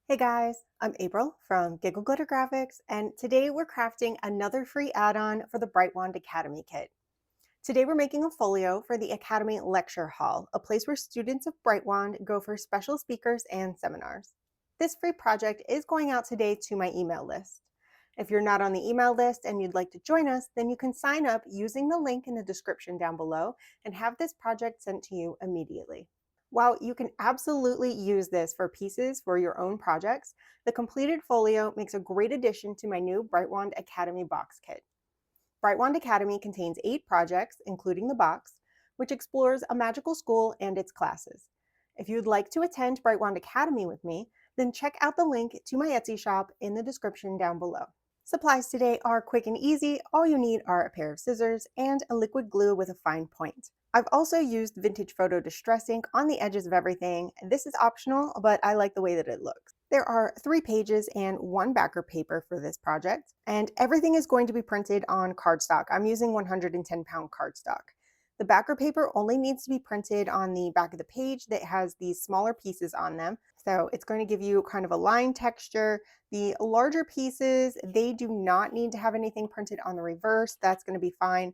Hey guys, I'm April from Giggle Glitter Graphics, and today we're crafting another free add-on for the Bright Wand Academy kit. Today we're making a folio for the Academy Lecture Hall, a place where students of Bright Wand go for special speakers and seminars. This free project is going out today to my email list. If you're not on the email list and you'd like to join us, then you can sign up using the link in the description down below and have this project sent to you immediately. While you can absolutely use this for pieces for your own projects, the completed folio makes a great addition to my new Bright Wand Academy box kit. Bright Wand Academy contains 8 projects, including the box, which explores a magical school and its classes. If you'd like to attend Bright Wand Academy with me, then check out the link to my Etsy shop in the description down below. Supplies today are quick and easy. All you need are a pair of scissors and a liquid glue with a fine point. I've also used vintage photo distress ink on the edges of everything. This is optional, but I like the way that it looks. There are 3 pages and 1 backer paper for this project, and everything is going to be printed on cardstock. I'm using 110-pound cardstock. The backer paper only needs to be printed on the back of the page that has these smaller pieces on them. So it's going to give you kind of a line texture. The larger pieces, they do not need to have anything printed on the reverse. That's going to be fine.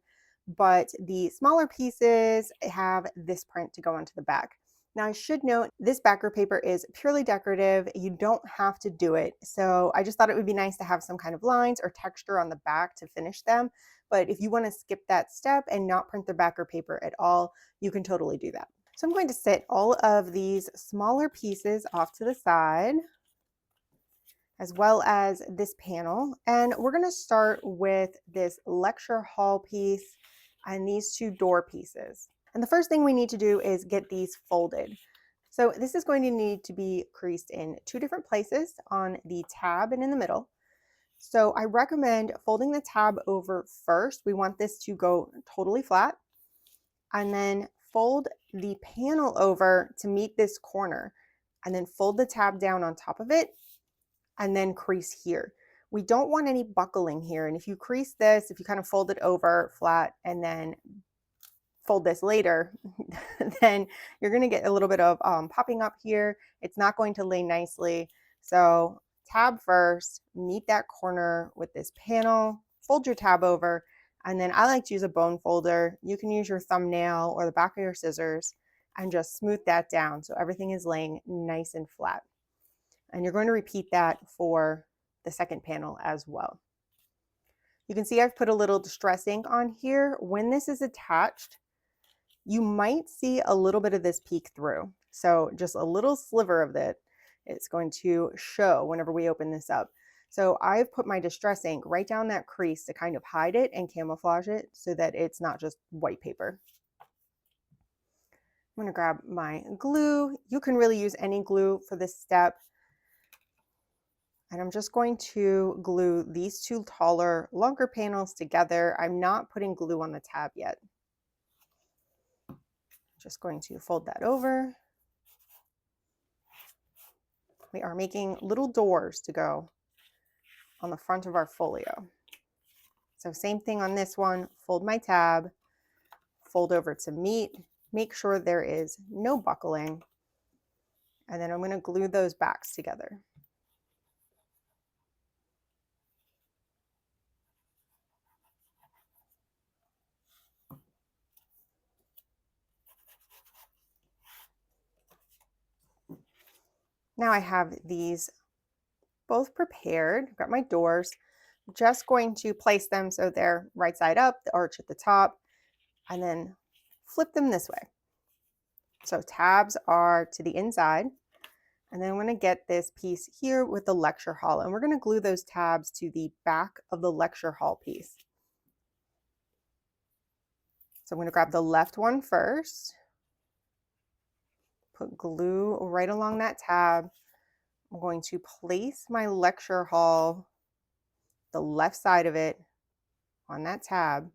But the smaller pieces have this print to go onto the back. Now I should note this backer paper is purely decorative. You don't have to do it. So I just thought it would be nice to have some kind of lines or texture on the back to finish them. But if you want to skip that step and not print the backer paper at all, you can totally do that. So I'm going to set all of these smaller pieces off to the side, as well as this panel. And we're going to start with this lecture hall piece and these 2 door pieces. And the first thing we need to do is get these folded. So this is going to need to be creased in 2 different places, on the tab and in the middle. So I recommend folding the tab over first. We want this to go totally flat. And then fold the panel over to meet this corner. And then fold the tab down on top of it and then crease here. We don't want any buckling here. And if you crease this, if you kind of fold it over flat and then fold this later, then you're going to get a little bit of popping up here. It's not going to lay nicely. So tab first, meet that corner with this panel, fold your tab over, and then I like to use a bone folder. You can use your thumbnail or the back of your scissors and just smooth that down so everything is laying nice and flat. And you're going to repeat that for the second panel as well. You can see I've put a little distress ink on here. When this is attached, you might see a little bit of this peek through. So just a little sliver of it, it's going to show whenever we open this up. So I've put my distress ink right down that crease to kind of hide it and camouflage it so that it's not just white paper. I'm going to grab my glue. You can really use any glue for this step. And I'm just going to glue these 2 taller, longer panels together. I'm not putting glue on the tab yet. Just going to fold that over. We are making little doors to go on the front of our folio. So same thing on this one, fold my tab, fold over to meet, make sure there is no buckling, and then I'm going to glue those backs together. Now I have these both prepared. I've got my doors. I'm just going to place them so they're right side up, the arch at the top, and then flip them this way. So tabs are to the inside. And then I'm going to get this piece here with the lecture hall, and we're going to glue those tabs to the back of the lecture hall piece. So I'm going to grab the left one first, put glue right along that tab. I'm going to place my lecture hall, the left side of it, on that tab,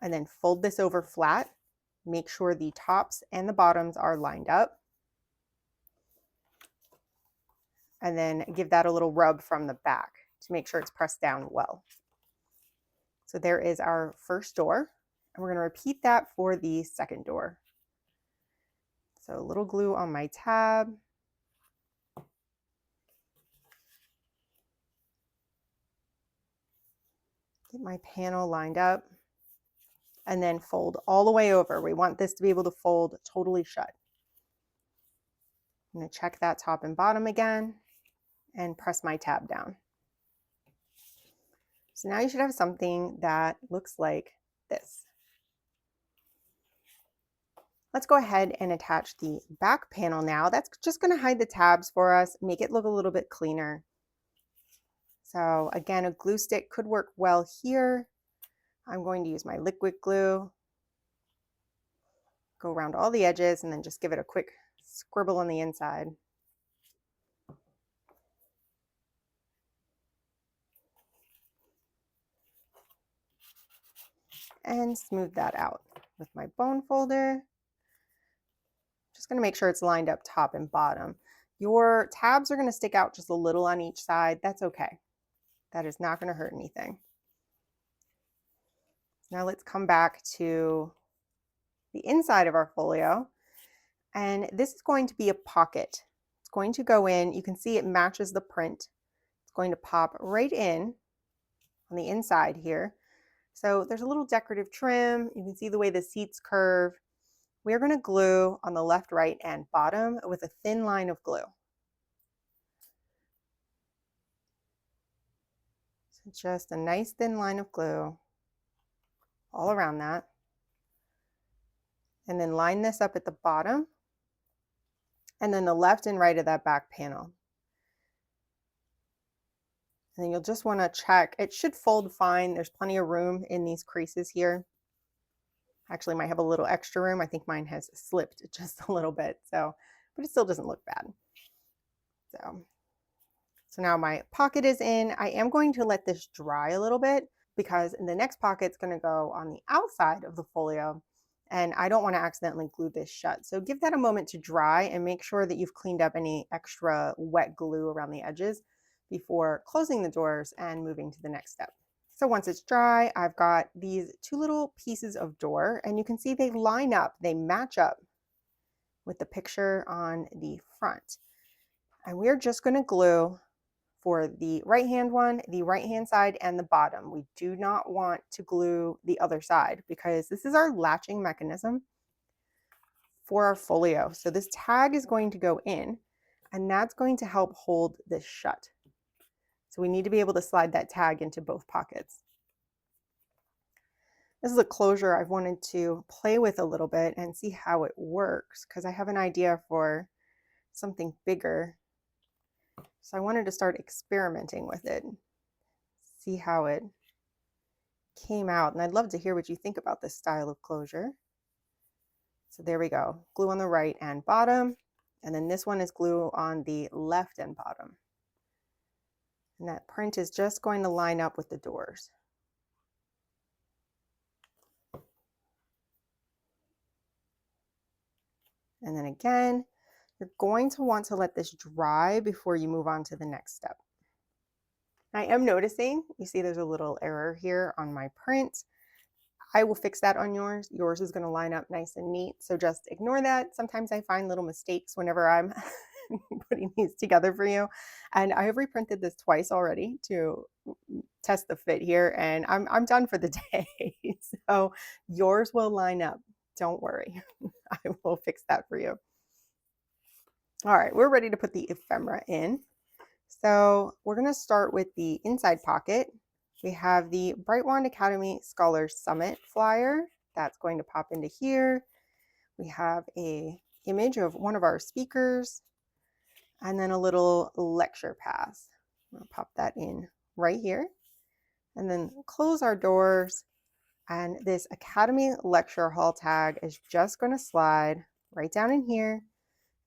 and then fold this over flat. Make sure the tops and the bottoms are lined up. And then give that a little rub from the back to make sure it's pressed down well. So there is our first door, and we're going to repeat that for the second door. So a little glue on my tab, Keep my panel lined up and then fold all the way over. We want this to be able to fold totally shut. I'm going to check that top and bottom again and press my tab down. So now you should have something that looks like this. Let's go ahead and attach the back panel now. That's just going to hide the tabs for us, make it look a little bit cleaner. So again, a glue stick could work well here. I'm going to use my liquid glue, go around all the edges, and then just give it a quick scribble on the inside. And smooth that out with my bone folder. Just going to make sure it's lined up top and bottom. Your tabs are going to stick out just a little on each side. That's okay. That is not going to hurt anything. Now let's come back to the inside of our folio. And this is going to be a pocket. It's going to go in. You can see it matches the print. It's going to pop right in on the inside here. So there's a little decorative trim. You can see the way the seats curve. We're going to glue on the left, right, and bottom with a thin line of glue. So just a nice thin line of glue all around that. And then line this up at the bottom. And then the left and right of that back panel. And then you'll just want to check. It should fold fine. There's plenty of room in these creases here. Actually, might have a little extra room. I think mine has slipped just a little bit, so, but it still doesn't look bad. So now my pocket is in. I am going to let this dry a little bit because the next pocket's going to go on the outside of the folio, and I don't want to accidentally glue this shut. So give that a moment to dry and make sure that you've cleaned up any extra wet glue around the edges before closing the doors and moving to the next step. So once it's dry, I've got these two little pieces of door, and you can see they line up, they match up with the picture on the front. And we're just going to glue for the right-hand one, the right-hand side, and the bottom. We do not want to glue the other side because this is our latching mechanism for our folio. So this tag is going to go in, and that's going to help hold this shut. So we need to be able to slide that tag into both pockets. This is a closure I've wanted to play with a little bit and see how it works because I have an idea for something bigger. So I wanted to start experimenting with it, see how it came out. And I'd love to hear what you think about this style of closure. So there we go, glue on the right and bottom. And then this one is glue on the left and bottom. And that print is just going to line up with the doors. And then again, you're going to want to let this dry before you move on to the next step. I am noticing, you see there's a little error here on my print. I will fix that on yours. Yours is going to line up nice and neat. So just ignore that. Sometimes I find little mistakes whenever I'm putting these together for you. And I have reprinted this twice already to test the fit here, and I'm done for the day. So yours will line up. Don't worry. I will fix that for you. All right, we're ready to put the ephemera in. So we're going to start with the inside pocket. We have the Bright Wand Academy Scholars Summit flyer. That's going to pop into here. We have a image of one of our speakers, and then a little lecture pass. I'll pop that in right here. And then close our doors. And this Academy Lecture Hall tag is just going to slide right down in here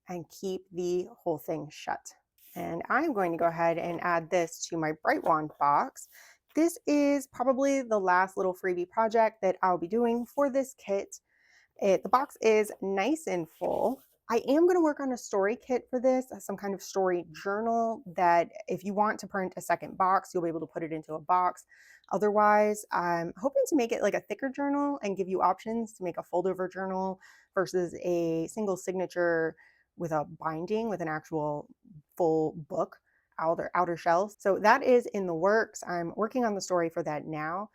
and keep the whole thing shut. And I'm going to go ahead and add this to my Bright Wand box. This is probably the last little freebie project that I'll be doing for this kit. The box is nice and full. I am going to work on a story kit for this, some kind of story journal that if you want to print a second box, you'll be able to put it into a box. Otherwise, I'm hoping to make it like a thicker journal and give you options to make a fold over journal versus a single signature with a binding with an actual full book outer shells. So that is in the works. I'm working on the story for that now.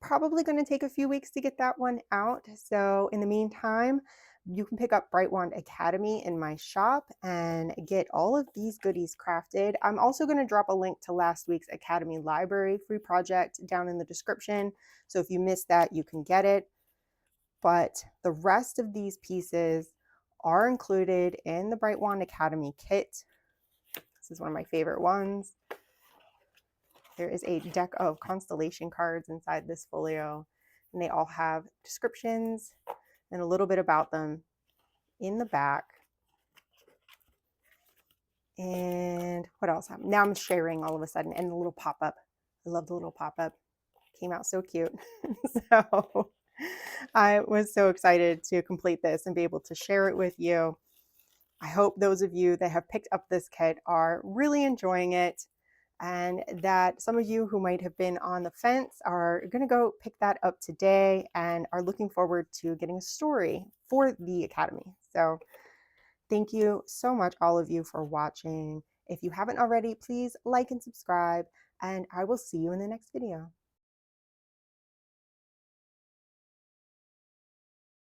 Probably going to take a few weeks to get that one out. So in the meantime, you can pick up Brightwand Academy in my shop and get all of these goodies crafted. I'm also going to drop a link to last week's Academy Library free project down in the description. So if you missed that, you can get it. But the rest of these pieces are included in the Brightwand Academy kit. This is one of my favorite ones. There is a deck of constellation cards inside this folio, and they all have descriptions and a little bit about them in the back. And what else? Now I'm sharing all of a sudden, and the little pop-up. I love the little pop-up. Came out so cute. So I was so excited to complete this and be able to share it with you. I hope those of you that have picked up this kit are really enjoying it, and that some of you who might have been on the fence are going to go pick that up today and are looking forward to getting a story for the Academy. So thank you so much, all of you, for watching. If you haven't already, please like and subscribe, and I will see you in the next video.